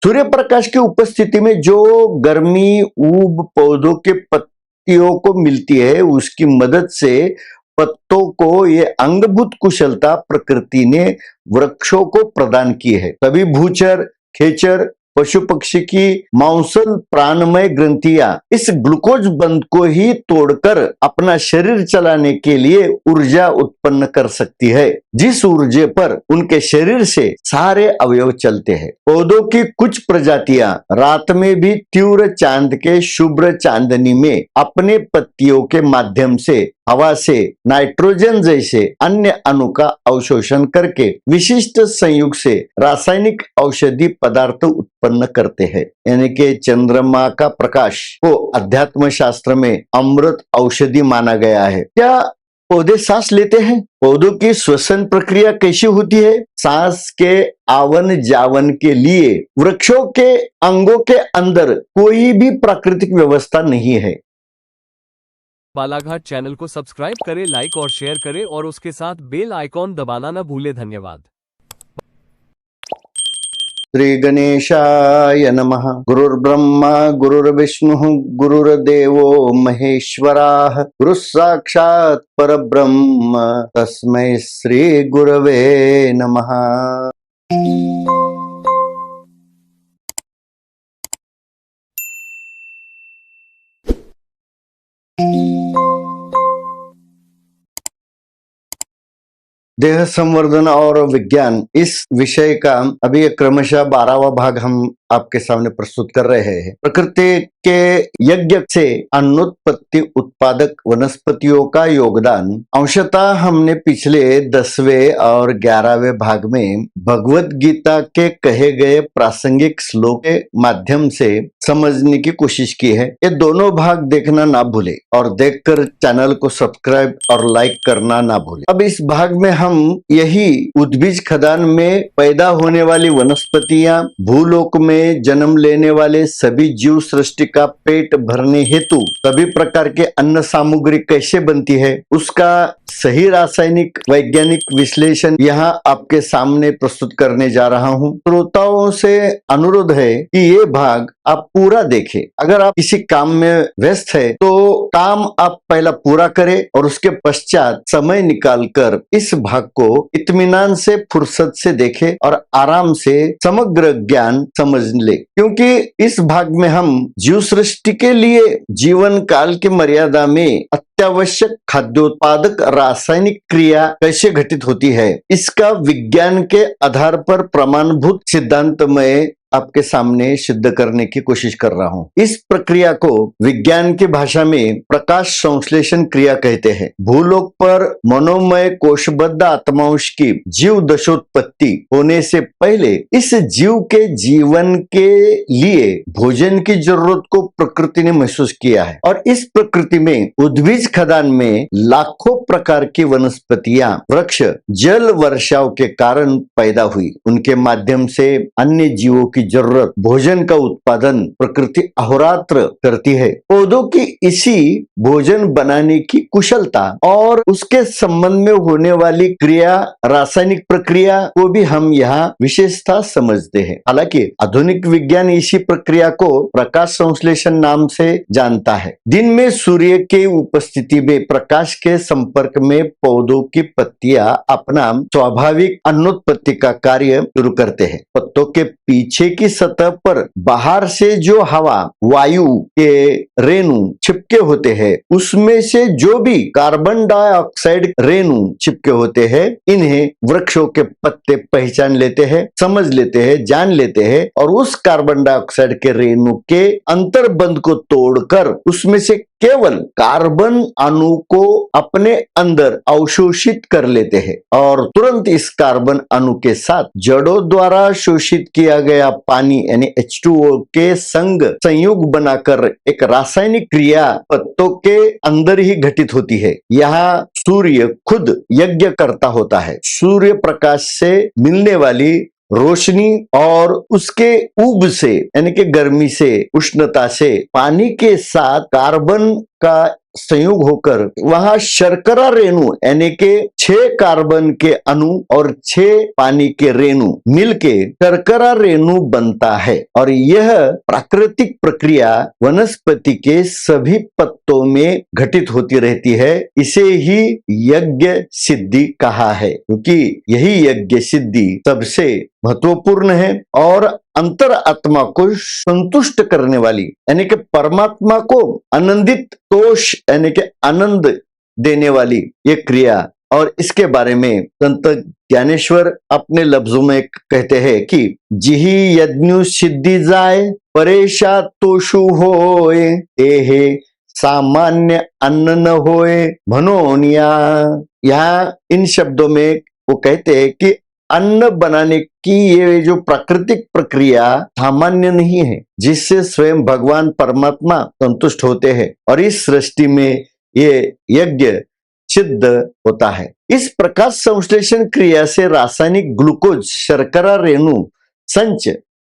सूर्य प्रकाश की उपस्थिति में जो गर्मी ऊब पौधों के पत्तियों को मिलती है, उसकी मदद से पत्तों को ये अंगभूत कुशलता प्रकृति ने वृक्षों को प्रदान की है। तभी भूचर, खेचर, पशु पक्षी की मांसल प्राणमय ग्रंथियां इस ग्लूकोज बंध को ही तोड़कर अपना शरीर चलाने के लिए ऊर्जा उत्पन्न कर सकती है, जिस ऊर्जा पर उनके शरीर से सारे अवयव चलते हैं। पौधों की कुछ प्रजातियां रात में भी तीव्र चांद के शुभ्र चांदनी में अपने पत्तियों के माध्यम से हवा से नाइट्रोजन जैसे अन्य अणु का अवशोषण करके विशिष्ट संयुग से रासायनिक औषधि पदार्थ उत्पन्न करते हैं। यानी कि चंद्रमा का प्रकाश को अध्यात्म शास्त्र में अमृत औषधि माना गया है। क्या पौधे सांस लेते हैं? पौधों की श्वसन प्रक्रिया कैसी होती है? सांस के आवन जावन के लिए वृक्षों के अंगों के अंदर कोई भी प्राकृतिक व्यवस्था नहीं है। बालाघाट चैनल को सब्सक्राइब करें, लाइक और शेयर करें और उसके साथ बेल आइकॉन दबाना न भूलें। धन्यवाद। श्री गणेशाय नमः। गुरुर्ब्रह्मा गुरुर्विष्णुः गुरुर्देवो महेश्वराः गुरुः साक्षात् परब्रह्म तस्मै श्री गुरवे नमः। देह संवर्धन और विज्ञान इस विषय का अभी क्रमशः 12वां भाग हम आपके सामने प्रस्तुत कर रहे हैं। प्रकृति के यज्ञ से अन्नोत्पत्ति उत्पादक वनस्पतियों का योगदान अंशतः हमने पिछले 10वें और 11वें भाग में भगवत गीता के कहे गए प्रासंगिक श्लोक के माध्यम से समझने की कोशिश की है। ये दोनों भाग देखना ना भूले और देखकर चैनल को सब्सक्राइब और लाइक करना ना भूले। अब इस भाग में हम यही उद्भिज खदान में पैदा होने वाली वनस्पतियां, भूलोक में जन्म लेने वाले सभी जीव सृष्टि का पेट भरने हेतु सभी प्रकार के अन्न सामग्री कैसे बनती है, उसका सही रासायनिक वैज्ञानिक विश्लेषण यहाँ आपके सामने प्रस्तुत करने जा रहा हूँ। श्रोताओं से अनुरोध है कि ये भाग आप पूरा देखें। अगर आप किसी काम में व्यस्त है तो काम आप पहला पूरा करें और उसके पश्चात समय निकालकर इस भाग को इत्मीनान से फुर्सत से देखें और आराम से समग्र ज्ञान समझ ले, क्योंकि इस भाग में हम जीव सृष्टि के लिए जीवन काल की मर्यादा में अत्यावश्यक खाद्योत्पादक रासायनिक क्रिया कैसे घटित होती है, इसका विज्ञान के आधार पर प्रमाणभूत सिद्धांत में आपके सामने सिद्ध करने की कोशिश कर रहा हूं। इस प्रक्रिया को विज्ञान की भाषा में प्रकाश संश्लेषण क्रिया कहते हैं। भूलोक पर मनोमय कोशबद्ध आत्मांश की जीव दशोत्पत्ति होने से पहले इस जीव के जीवन के लिए भोजन की जरूरत को प्रकृति ने महसूस किया है और इस प्रकृति में उद्भिज खदान में लाखों प्रकार की वनस्पतियां, वृक्ष जल वर्षाव के कारण पैदा हुई। उनके माध्यम से अन्य जीवों की जरूरत भोजन का उत्पादन प्रकृति अहोरात्र करती है। पौधों की इसी भोजन बनाने की कुशलता और उसके संबंध में होने वाली क्रिया, रासायनिक प्रक्रिया को भी हम यहाँ विशेषता समझते हैं। हालांकि आधुनिक विज्ञान इसी प्रक्रिया को प्रकाश संश्लेषण नाम से जानता है। दिन में सूर्य के उपस्थिति में प्रकाश के संपर्क में पौधों की पत्तियां अपना स्वाभाविक अन्नोत्पत्ति का कार्य शुरू करते हैं। पत्तों के पीछे की सतह पर बाहर से जो हवा, वायु के रेणु चिपके होते हैं, उसमें से जो भी कार्बन डाइऑक्साइड रेणु चिपके होते हैं, इन्हें वृक्षों के पत्ते पहचान लेते हैं, समझ लेते हैं, जान लेते हैं और उस कार्बन डाइऑक्साइड के रेणु के अंतर्बंध को तोड़कर उसमें से केवल कार्बन अणु को अपने अंदर अवशोषित कर लेते हैं और तुरंत इस कार्बन अणु के साथ जड़ों द्वारा शोषित किया गया पानी यानी H2O के संग संयुग बनाकर एक रासायनिक क्रिया पत्तों के अंदर ही घटित होती है। यहाँ सूर्य खुद यज्ञ करता होता है। सूर्य प्रकाश से मिलने वाली रोशनी और उसके ऊब से यानी कि गर्मी से, उष्णता से पानी के साथ कार्बन का संयोग होकर वहां शर्करा रेणु यानी के 6 कार्बन के अणु और 6 पानी के रेणु मिलके शर्करा रेणु बनता है और यह प्राकृतिक प्रक्रिया वनस्पति के सभी पत्तों में घटित होती रहती है। इसे ही यज्ञ सिद्धि कहा है, क्योंकि यही यज्ञ सिद्धि सबसे महत्वपूर्ण है और अंतर आत्मा को संतुष्ट करने वाली यानी कि परमात्मा को आनंदित तोष यानी कि आनंद देने वाली ये क्रिया। और इसके बारे में संत ज्ञानेश्वर अपने लफ्जों में कहते हैं कि जिही यज्ञ सिद्धि जाए परेशा तोषु होए तेहे सामान्य अन्न न होए मनोनिया। यहाँ इन शब्दों में वो कहते हैं कि अन्न बनाने की ये जो प्राकृतिक प्रक्रिया सामान्य नहीं है, जिससे स्वयं भगवान परमात्मा संतुष्ट होते हैं और इस सृष्टि में ये यज्ञ सिद्ध होता है। इस प्रकाश संश्लेषण क्रिया से रासायनिक ग्लूकोज शर्करा रेणु संच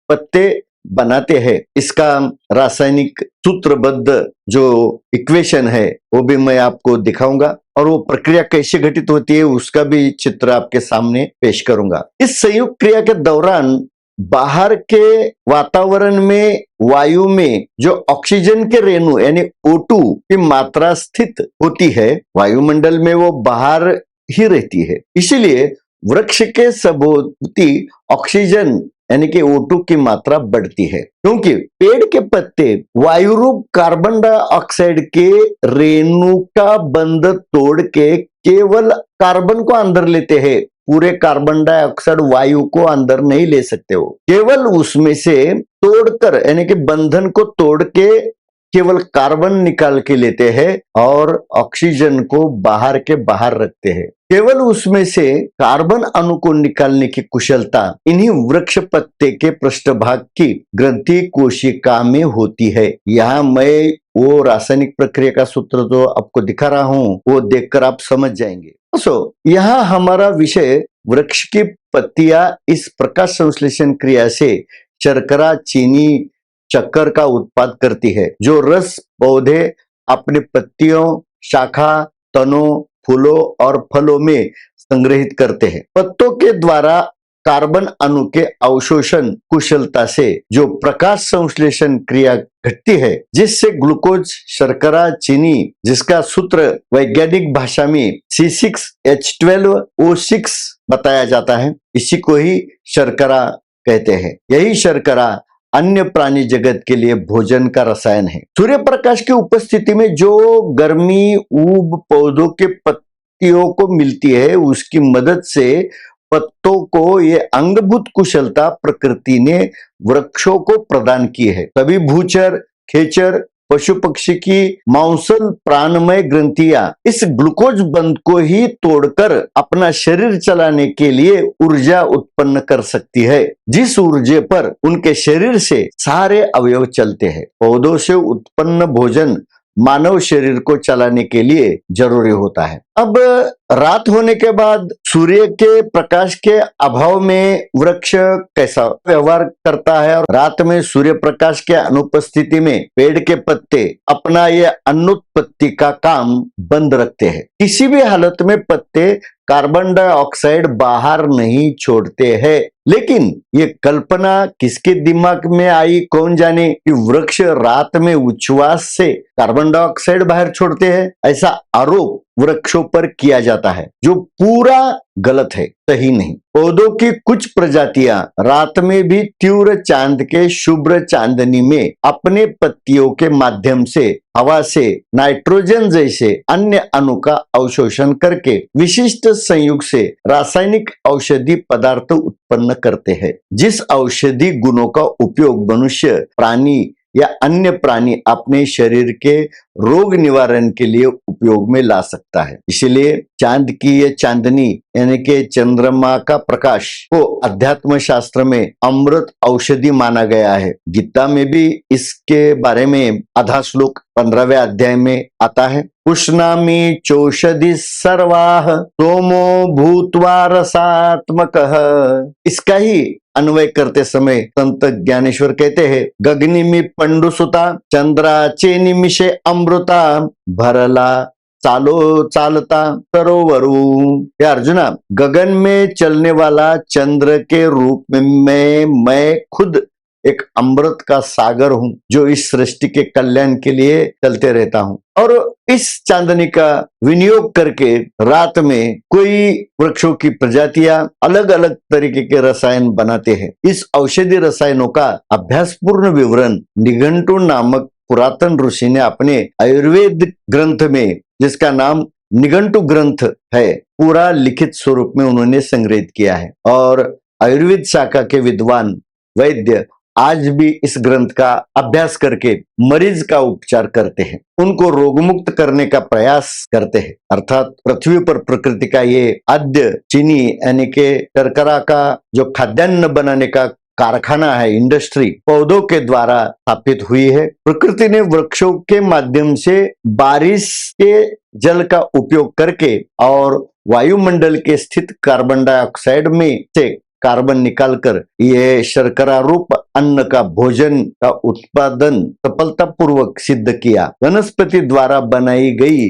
पत्ते बनाते हैं। इसका रासायनिक सूत्रबद्ध जो इक्वेशन है वो भी मैं आपको दिखाऊंगा और वो प्रक्रिया कैसे घटित होती है उसका भी चित्र आपके सामने पेश करूंगा। इस संयुक्त क्रिया के दौरान बाहर के वातावरण में वायु में जो ऑक्सीजन के रेणु यानी O2 की मात्रा स्थित होती है, वायुमंडल में वो बाहर ही रहती है। इसीलिए वृक्ष के सबोती ऑक्सीजन यानी कि O2 की मात्रा बढ़ती है, क्योंकि पेड़ के पत्ते वायु रूप कार्बन डाइऑक्साइड के रेणु का बंध तोड़ के केवल कार्बन को अंदर लेते हैं। पूरे कार्बन डाइऑक्साइड वायु को अंदर नहीं ले सकते हो, केवल उसमें से तोड़कर यानी कि बंधन को तोड़ के केवल कार्बन निकाल के लेते हैं और ऑक्सीजन को बाहर के बाहर रखते हैं। केवल उसमें से कार्बन अणु को निकालने की कुशलता इन्हीं वृक्ष पत्ते के पृष्ठभाग की ग्रंथि कोशिका में होती है। यहाँ मैं वो रासायनिक प्रक्रिया का सूत्र जो आपको दिखा रहा हूँ वो देखकर आप समझ जाएंगे। यहाँ हमारा विषय वृक्ष की पत्तियां इस प्रकाश संश्लेषण क्रिया से शर्करा चीनी शक्कर का उत्पाद करती है, जो रस पौधे अपने पत्तियों शाखा तनों फूलों और फलों में संग्रहित करते हैं। पत्तों के द्वारा कार्बन अणु के अवशोषण कुशलता से जो प्रकाश संश्लेषण क्रिया घटती है, जिससे ग्लूकोज शर्करा चीनी जिसका सूत्र वैज्ञानिक भाषा में C6H12O6 बताया जाता है, इसी को ही शर्करा कहते हैं। यही शर्करा अन्य प्राणी जगत के लिए भोजन का रसायन है। सूर्य प्रकाश की उपस्थिति में जो गर्मी ऊब पौधों के पत्तियों को मिलती है, उसकी मदद से पत्तों को ये अंगभूत कुशलता प्रकृति ने वृक्षों को प्रदान की है। तभी भूचर खेचर पशु पक्षी की मांसल प्राणमय ग्रंथियां इस ग्लूकोज बंध को ही तोड़कर अपना शरीर चलाने के लिए ऊर्जा उत्पन्न कर सकती है, जिस ऊर्जा पर उनके शरीर से सारे अवयव चलते हैं। पौधों से उत्पन्न भोजन मानव शरीर को चलाने के लिए जरूरी होता है। अब रात होने के बाद सूर्य के प्रकाश के अभाव में वृक्ष कैसा व्यवहार करता है, और रात में सूर्य प्रकाश के अनुपस्थिति में पेड़ के पत्ते अपना ये अन्नोत्पत्ति का काम बंद रखते हैं। किसी भी हालत में पत्ते कार्बन डाइऑक्साइड बाहर नहीं छोड़ते हैं। लेकिन ये कल्पना किसके दिमाग में आई कौन जाने कि वृक्ष रात में उच्छ्वास से कार्बन डाइऑक्साइड बाहर छोड़ते हैं। ऐसा आरोप वृक्षों पर किया जाता है, जो पूरा गलत है, सही नहीं। पौधों की कुछ प्रजातियां रात में भी तीव्र चांद के शुभ्र चांदनी में अपने पत्तियों के माध्यम से हवा से नाइट्रोजन जैसे अन्य अणु का अवशोषण करके विशिष्ट संयुग से रासायनिक औषधि पदार्थ उत्पन्न करते हैं, जिस औषधि गुणों का उपयोग मनुष्य प्राणी या अन्य प्राणी अपने शरीर के रोग निवारण के लिए उपयोग में ला सकता है। इसलिए चांद की ये चांदनी यानी कि चंद्रमा का प्रकाश को अध्यात्म शास्त्र में अमृत औषधि माना गया है। गीता में भी इसके बारे में आधा श्लोक 15वें अध्याय में आता है। पुष्णामि चौषधि सर्वाः सोमो भूत्वा रसात्मकः। इसका ही अन्वय करते समय संत ज्ञानेश्वर कहते हैं, गगनी में पंडुसुता चंद्रा चेनिमिषे अमृत अमृता भरला चालो चालता सरोवरू। हे अर्जुना, गगन में चलने वाला चंद्र के रूप में मैं खुद एक अमृत का सागर हूं, जो इस सृष्टि के कल्याण के लिए चलते रहता हूं। और इस चांदनी का विनियोग करके रात में कोई वृक्षों की प्रजातियां अलग अलग तरीके के रसायन बनाते हैं। इस औषधि रसायनों का अभ्यासपूर्ण विवरण निघंटु नामक पुरातन ऋषि ने अपने आयुर्वेद ग्रंथ में, जिसका नाम निघंटु ग्रंथ है, पूरा लिखित स्वरूप में उन्होंने संग्रहित किया है। और आयुर्वेद शाखा के विद्वान वैद्य आज भी इस ग्रंथ का अभ्यास करके मरीज का उपचार करते हैं, उनको रोगमुक्त करने का प्रयास करते हैं। अर्थात पृथ्वी पर प्रकृति का ये आद्य चीनी यानी के शर्करा का जो खाद्यान्न बनाने का कारखाना है, इंडस्ट्री, पौधों के द्वारा स्थापित हुई है। प्रकृति ने वृक्षों के माध्यम से बारिश के जल का उपयोग करके और वायुमंडल के स्थित कार्बन डाइऑक्साइड में से कार्बन निकालकर ये शर्करा रूप अन्न का भोजन का उत्पादन सफलतापूर्वक सिद्ध किया। वनस्पति द्वारा बनाई गई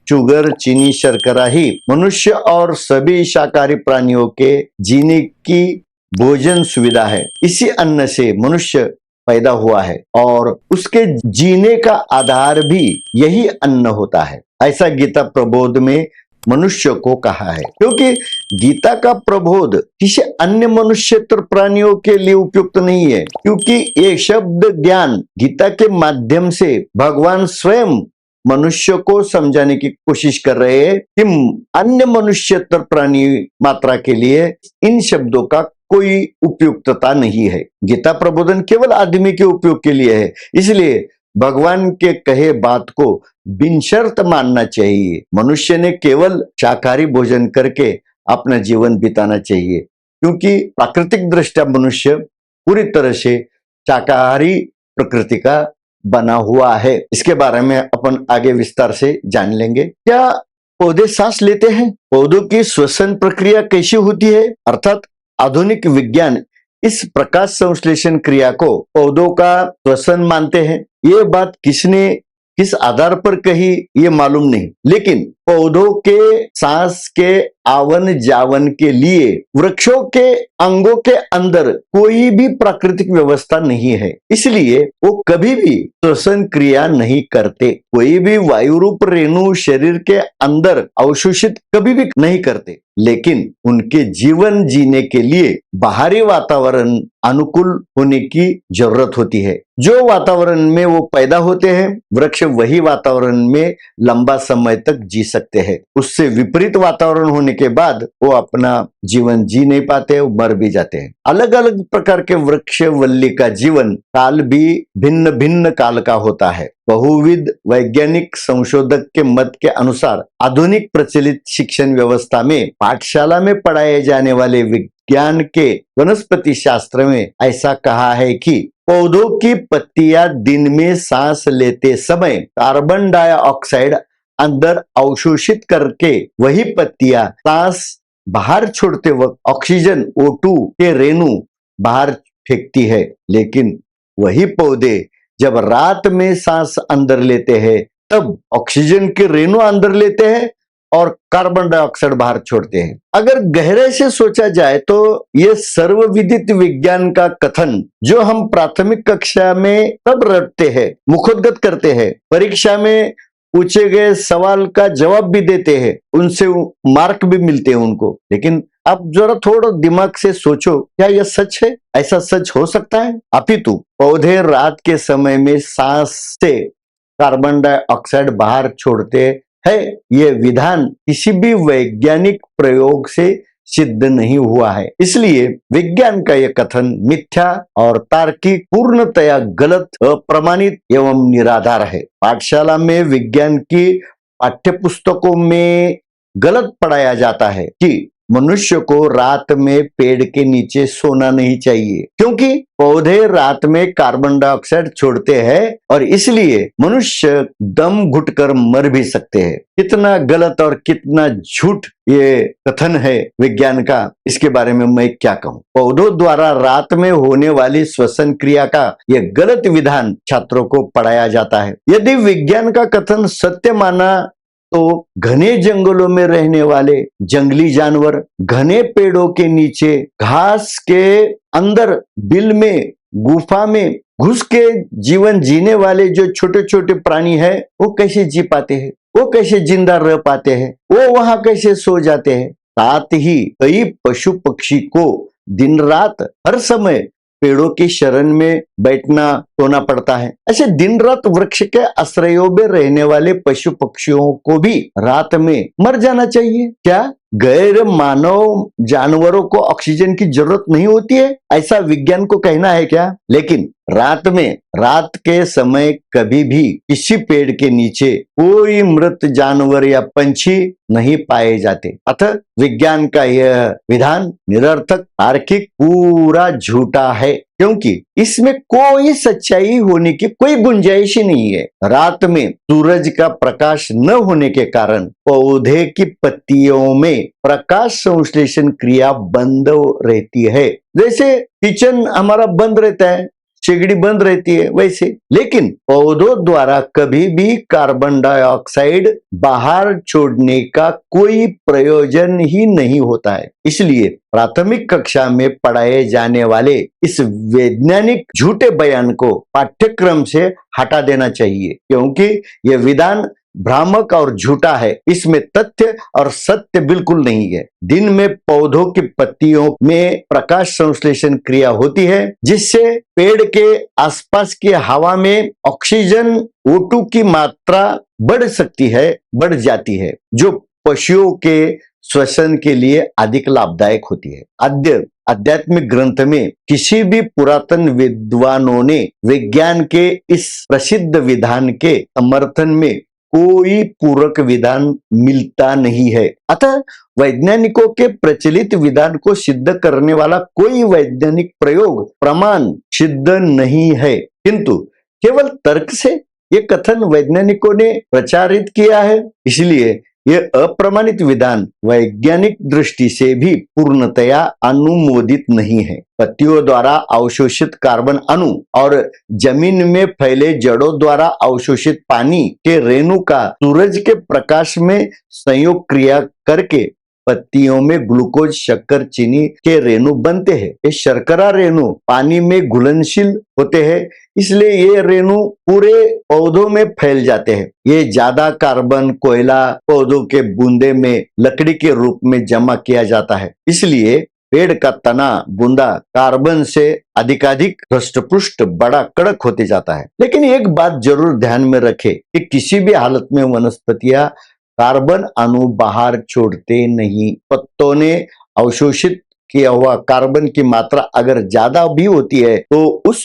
शुगर, चीनी, शर्करा ही मनुष्य और सभी शाकाहारी प्राणियों के जीने की भोजन सुविधा है। इसी अन्न से मनुष्य पैदा हुआ है और उसके जीने का आधार भी यही अन्न होता है, ऐसा गीता प्रबोध में मनुष्य को कहा है। क्योंकि गीता का प्रबोध किसी अन्य मनुष्यतर प्राणियों के लिए उपयुक्त नहीं है, क्योंकि ये शब्द ज्ञान गीता के माध्यम से भगवान स्वयं मनुष्य को समझाने की कोशिश कर रहे हैं कि अन्य मनुष्यतर प्राणी मात्रा के लिए इन शब्दों का कोई उपयुक्तता नहीं है। गीता प्रबोधन केवल आदमी के उपयोग के लिए है, इसलिए भगवान के कहे बात को बिन शर्त मानना चाहिए। मनुष्य ने केवल शाकाहारी भोजन करके अपना जीवन बिताना चाहिए, क्योंकि प्राकृतिक दृष्टया मनुष्य पूरी तरह से शाकाहारी प्रकृति का बना हुआ है। इसके बारे में अपन आगे विस्तार से जान लेंगे। क्या पौधे सांस लेते हैं? पौधों की श्वसन प्रक्रिया कैसी होती है? अर्थात आधुनिक विज्ञान इस प्रकाश संश्लेषण क्रिया को पौधों का श्वसन मानते हैं। ये बात किसने किस आधार पर कही ये मालूम नहीं, लेकिन पौधों के सांस के आवन जावन के लिए वृक्षों के अंगों के अंदर कोई भी प्राकृतिक व्यवस्था नहीं है, इसलिए वो कभी भी श्वसन क्रिया नहीं करते। कोई भी वायु रूप रेणु शरीर के अंदर अवशोषित कभी भी नहीं करते, लेकिन उनके जीवन जीने के लिए बाहरी वातावरण अनुकूल होने की जरूरत होती है। जो वातावरण में वो पैदा होते हैं, वृक्ष वही वातावरण में लंबा समय तक जी सकते हैं। उससे विपरीत वातावरण होने के बाद वो अपना जीवन जी नहीं पाते, वो मर भी जाते हैं। अलग अलग प्रकार के वृक्ष वल्ली का जीवन काल भी भिन्न भिन्न काल का होता है। बहुविध वैज्ञानिक संशोधक के मत के अनुसार आधुनिक प्रचलित शिक्षण व्यवस्था में पाठशाला में पढ़ाए जाने वाले विज्ञान के वनस्पति शास्त्र में ऐसा कहा है कि पौधों की पत्तियां दिन में सांस लेते समय कार्बन डाइऑक्साइड अंदर अवशोषित करके वही पत्तियां सांस बाहर छोड़ते वक्त ऑक्सीजन O2 के रेणु बाहर फेंकती है, लेकिन वही पौधे जब रात में सांस अंदर लेते हैं तब ऑक्सीजन के रेणु अंदर लेते हैं और कार्बन डाइऑक्साइड बाहर छोड़ते हैं। अगर गहरे से सोचा जाए तो ये सर्वविदित विज्ञान का कथन जो हम प्राथमिक कक्षा में तब रटते हैं, मुखोद्गत करते हैं, परीक्षा में पूछे गए सवाल का जवाब भी देते हैं, उनसे मार्क भी मिलते हैं उनको, लेकिन अब जरा थोड़ा दिमाग से सोचो, क्या यह सच है? ऐसा सच हो सकता है? अपितु पौधे रात के समय में सांस से कार्बन डाइऑक्साइड बाहर छोड़ते हैं, यह विधान किसी भी वैज्ञानिक प्रयोग से सिद्ध नहीं हुआ है। इसलिए विज्ञान का यह कथन मिथ्या और तार्किक, पूर्णतया गलत, अप्रमाणित एवं निराधार है। पाठशाला में विज्ञान की पाठ्य पुस्तकों में गलत पढ़ाया जाता है कि मनुष्य को रात में पेड़ के नीचे सोना नहीं चाहिए, क्योंकि पौधे रात में कार्बन डाइऑक्साइड छोड़ते हैं और इसलिए मनुष्य दम घुटकर मर भी सकते हैं। कितना गलत और कितना झूठ ये कथन है विज्ञान का, इसके बारे में मैं क्या कहूं। पौधों द्वारा रात में होने वाली श्वसन क्रिया का यह गलत विधान छात्रों को पढ़ाया जाता है। यदि विज्ञान का कथन सत्य माना तो घने जंगलों में रहने वाले जंगली जानवर, घने पेड़ों के नीचे घास के अंदर बिल में गुफा में घुस के जीवन जीने वाले जो छोटे छोटे प्राणी है, वो कैसे जी पाते हैं, वो कैसे जिंदा रह पाते हैं, वो वहां कैसे सो जाते हैं। साथ ही कई पशु पक्षी को दिन रात हर समय पेड़ों की शरण में बैठना सोना पड़ता है। ऐसे दिन रात वृक्ष के आश्रयों में रहने वाले पशु पक्षियों को भी रात में मर जाना चाहिए क्या? गैर मानव जानवरों को ऑक्सीजन की जरूरत नहीं होती है, ऐसा विज्ञान को कहना है क्या? लेकिन रात के समय कभी भी किसी पेड़ के नीचे कोई मृत जानवर या पंछी नहीं पाए जाते। अतः विज्ञान का यह विधान निरर्थक, तार्किक, पूरा झूठा है, क्योंकि इसमें कोई सच्चाई होने की कोई गुंजाइश ही नहीं है। रात में सूरज का प्रकाश न होने के कारण पौधे की पत्तियों में प्रकाश संश्लेषण क्रिया बंद रहती है। जैसे किचन हमारा बंद रहता है, सिगड़ी बंद रहती है, वैसे लेकिन पौधों द्वारा कभी भी कार्बन डाइऑक्साइड बाहर छोड़ने का कोई प्रयोजन ही नहीं होता है। इसलिए प्राथमिक कक्षा में पढ़ाए जाने वाले इस वैज्ञानिक झूठे बयान को पाठ्यक्रम से हटा देना चाहिए, क्योंकि यह विधान भ्रामक और झूठा है। इसमें तथ्य और सत्य बिल्कुल नहीं है। दिन में पौधों की पत्तियों में प्रकाश संश्लेषण क्रिया होती है, जिससे पेड़ के आसपास की हवा में ऑक्सीजन O2 की मात्रा बढ़ जाती है, जो पशुओं के श्वसन के लिए अधिक लाभदायक होती है। आध्यात्मिक ग्रंथ में किसी भी पुरातन विद्वानों ने विज्ञान के इस प्रसिद्ध विधान के समर्थन में कोई पूरक विधान मिलता नहीं है। अतः वैज्ञानिकों के प्रचलित विधान को सिद्ध करने वाला कोई वैज्ञानिक प्रयोग प्रमाण सिद्ध नहीं है, किंतु केवल तर्क से ये कथन वैज्ञानिकों ने प्रचारित किया है। इसलिए यह अप्रमाणित विधान वैज्ञानिक दृष्टि से भी पूर्णतया अनुमोदित नहीं है। पत्तियों द्वारा अवशोषित कार्बन अणु और जमीन में फैले जड़ों द्वारा अवशोषित पानी के रेणु का सूरज के प्रकाश में संयोग क्रिया करके पत्तियों में ग्लूकोज, शक्कर, चीनी के रेणु बनते हैं। ये शर्करा रेणु पानी में घुलनशील होते हैं, इसलिए ये रेणु पूरे पौधों में फैल जाते हैं। ये ज्यादा कार्बन कोयला पौधों के बूंदे में लकड़ी के रूप में जमा किया जाता है। इसलिए पेड़ का तना बूंदा कार्बन से अधिकाधिक हृष्टपुष्ट बड़ा कड़क होते जाता है। लेकिन एक बात जरूर ध्यान में रखें कि किसी भी हालत में वनस्पतियां कार्बन अणु बाहर छोड़ते नहीं। पत्तों ने अवशोषित किया हुआ कार्बन की मात्रा अगर ज्यादा भी होती है तो उस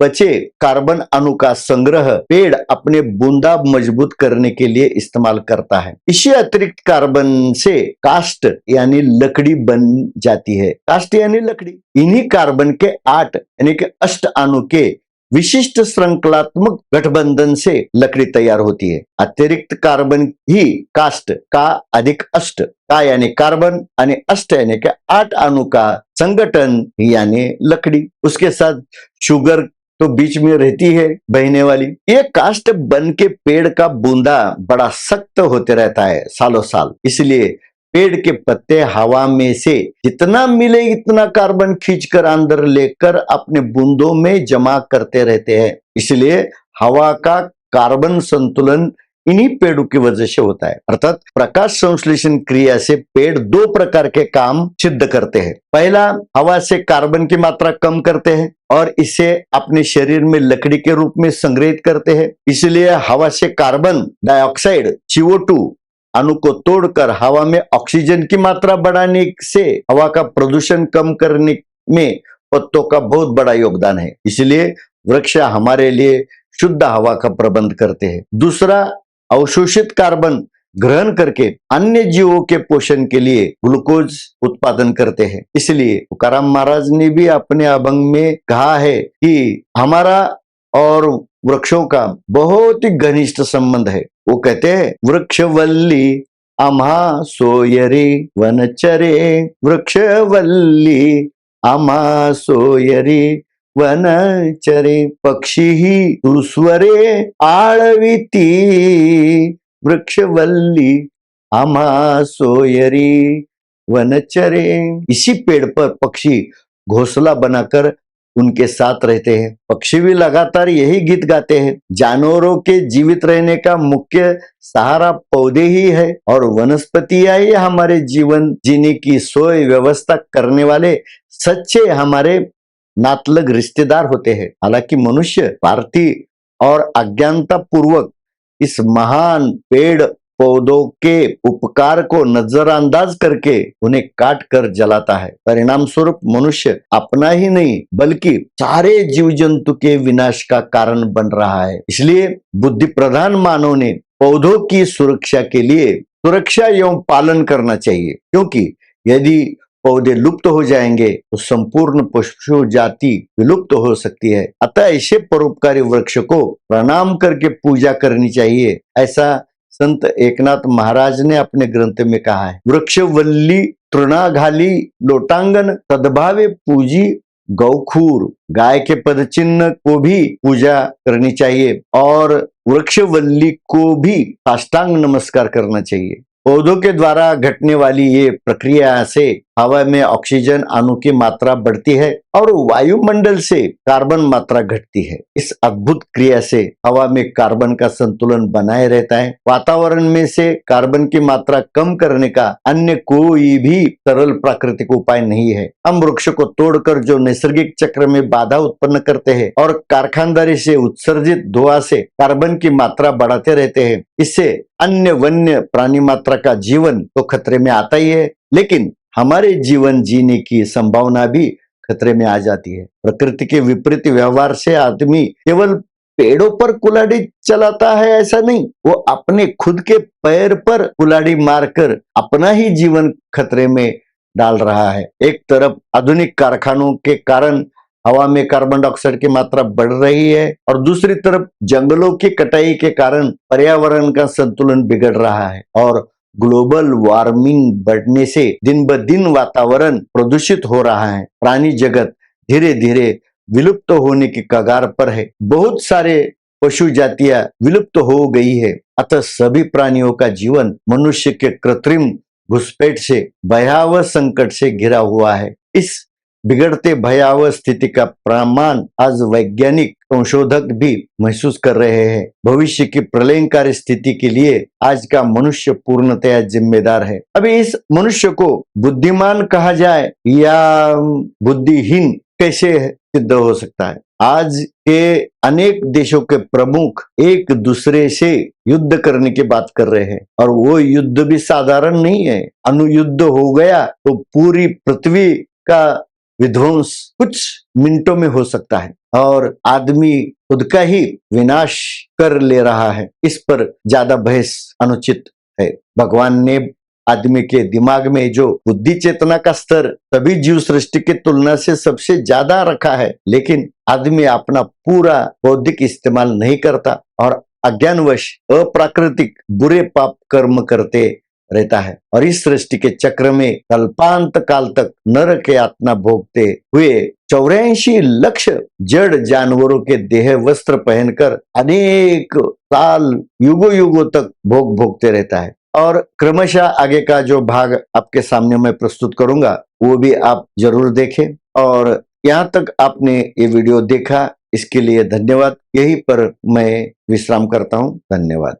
बचे कार्बन अणु का संग्रह पेड़ अपने बूंदा मजबूत करने के लिए इस्तेमाल करता है। इसी अतिरिक्त कार्बन से काष्ठ यानी लकड़ी बन जाती है। काष्ठ यानी लकड़ी। इन्हीं कार्बन के 8 यानी कि अष्ट अणु के विशिष्ट श्रृंखलात्मक गठबंधन से लकड़ी तैयार होती है। अतिरिक्त कार्बन ही काष्ठ का अधिक अष्ट का यानी कार्बन आणि अष्ट यानी कि 8 अणु का संगठन यानी लकड़ी। उसके साथ शुगर तो बीच में रहती है बहने वाली। ये काष्ठ बन के पेड़ का बूंदा बड़ा सख्त होते रहता है सालों साल। इसलिए पेड़ के पत्ते हवा में से जितना मिले इतना कार्बन खींचकर अंदर लेकर अपने बूंदों में जमा करते रहते हैं। इसलिए हवा का कार्बन संतुलन इन्हीं पेड़ों की वजह से होता है। अर्थात प्रकाश संश्लेषण क्रिया से पेड़ 2 प्रकार के काम सिद्ध करते हैं। पहला, हवा से कार्बन की मात्रा कम करते हैं और इसे अपने शरीर में लकड़ी के रूप में संग्रहित करते हैं। इसलिए हवा से कार्बन डाइऑक्साइड CO2 अणु को तोड़कर हवा में ऑक्सीजन की मात्रा बढ़ाने से हवा का प्रदूषण कम करने में पत्तों का बहुत बड़ा योगदान है। इसलिए वृक्ष हमारे लिए शुद्ध हवा का प्रबंध करते हैं। दूसरा, अवशोषित कार्बन ग्रहण करके अन्य जीवों के पोषण के लिए ग्लूकोज उत्पादन करते हैं। इसलिए तुकाराम महाराज ने भी अपने अभंग में कहा है कि हमारा और वृक्षों का बहुत ही घनिष्ठ संबंध है। वो कहते हैं, वृक्षवल्ली आम्हा सोयरी वनचरे, वृक्षवल्ली आम्हा सोयरी वनचरे, पक्षी ही सुस्वरे आळविती, वृक्षवल्ली आम्हा सोयरी वनचरे। इसी पेड़ पर पक्षी घोंसला बनाकर उनके साथ रहते हैं। पक्षी भी लगातार यही गीत गाते हैं। जानवरों के जीवित रहने का मुख्य सहारा पौधे ही है और वनस्पतियां ही हमारे जीवन जीने की सोई व्यवस्था करने वाले सच्चे हमारे नातलग रिश्तेदार होते हैं। हालांकि मनुष्य स्वार्थी और अज्ञानता पूर्वक इस महान पेड़ पौधों के उपकार को नजरअंदाज करके उन्हें काट कर जलाता है। परिणाम स्वरूप मनुष्य अपना ही नहीं बल्कि सारे जीव जंतु के विनाश का कारण बन रहा है। इसलिए बुद्धि प्रधान मानव ने पौधों की सुरक्षा के लिए सुरक्षा एवं पालन करना चाहिए, क्योंकि यदि पौधे लुप्त हो जाएंगे तो संपूर्ण पशु जाति विलुप्त हो सकती है। अतः ऐसे परोपकारी वृक्ष को प्रणाम करके पूजा करनी चाहिए, ऐसा संत एकनाथ महाराज ने अपने ग्रंथ में कहा है। वृक्षवल्ली तृणाघाली लोटांगन, सद्भावे पूजी गौखूर। गाय के पद चिन्ह को भी पूजा करनी चाहिए और वृक्षवल्ली को भी साष्टांग नमस्कार करना चाहिए। पौधों के द्वारा घटने वाली ये प्रक्रिया से हवा में ऑक्सीजन अणु की मात्रा बढ़ती है और वायुमंडल से कार्बन मात्रा घटती है। इस अद्भुत क्रिया से हवा में कार्बन का संतुलन बनाए रहता है। वातावरण में से कार्बन की मात्रा कम करने का अन्य कोई भी सरल प्राकृतिक उपाय नहीं है। हम वृक्ष को तोड़कर जो नैसर्गिक चक्र में बाधा उत्पन्न करते हैं और कारखानदारी से उत्सर्जित धुआं से कार्बन की मात्रा बढ़ाते रहते हैं, इससे अन्य वन्य प्राणी मात्रा का जीवन तो खतरे में आता ही है, लेकिन हमारे जीवन जीने की संभावना भी खतरे में आ जाती है। प्रकृति के विपरीत व्यवहार से आदमी केवल पेड़ों पर कुल्हाड़ी चलाता है ऐसा नहीं, वो अपने खुद के पैर पर कुल्हाड़ी मारकर अपना ही जीवन खतरे में डाल रहा है। एक तरफ आधुनिक कारखानों के कारण हवा में कार्बन डाइऑक्साइड की मात्रा बढ़ रही है और दूसरी तरफ जंगलों की कटाई के कारण पर्यावरण का संतुलन बिगड़ रहा है और ग्लोबल वार्मिंग बढ़ने से दिन ब दिन वातावरण प्रदूषित हो रहा है। प्राणी जगत धीरे धीरे विलुप्त होने की कगार पर है। बहुत सारे पशु जातियां विलुप्त हो गई है। अतः सभी प्राणियों का जीवन मनुष्य के कृत्रिम घुसपैठ से भयावह संकट से घिरा हुआ है। इस बिगड़ते भयावह स्थिति का प्रमाण आज वैज्ञानिक संशोधक भी महसूस कर रहे हैं। भविष्य की प्रलयंकारी स्थिति के लिए आज का मनुष्य पूर्णतया जिम्मेदार है। अभी इस मनुष्य को बुद्धिमान कहा जाए या बुद्धिहीन कैसे सिद्ध हो सकता है? आज के अनेक देशों के प्रमुख एक दूसरे से युद्ध करने की बात कर रहे हैं और वो युद्ध भी साधारण नहीं है। अणुयुद्ध हो गया तो पूरी पृथ्वी का विध्वंस कुछ मिनटों में हो सकता है और आदमी खुद का ही विनाश कर ले रहा है। इस पर ज्यादा बहस अनुचित है। भगवान ने आदमी के दिमाग में जो बुद्धि चेतना का स्तर सभी जीव सृष्टि की तुलना से सबसे ज्यादा रखा है, लेकिन आदमी अपना पूरा बौद्धिक इस्तेमाल नहीं करता और अज्ञानवश अप्राकृतिक बुरे पाप कर्म करते रहता है और इस सृष्टि के चक्र में कल्पांत काल तक नरक के यातना भोगते हुए 84 लाख जड़ जानवरों के देह वस्त्र पहनकर अनेक साल युगों युगों तक भोग भोगते रहता है। और क्रमशः आगे का जो भाग आपके सामने मैं प्रस्तुत करूंगा वो भी आप जरूर देखें। और यहाँ तक आपने ये वीडियो देखा इसके लिए धन्यवाद। यहीं पर मैं विश्राम करता हूँ। धन्यवाद।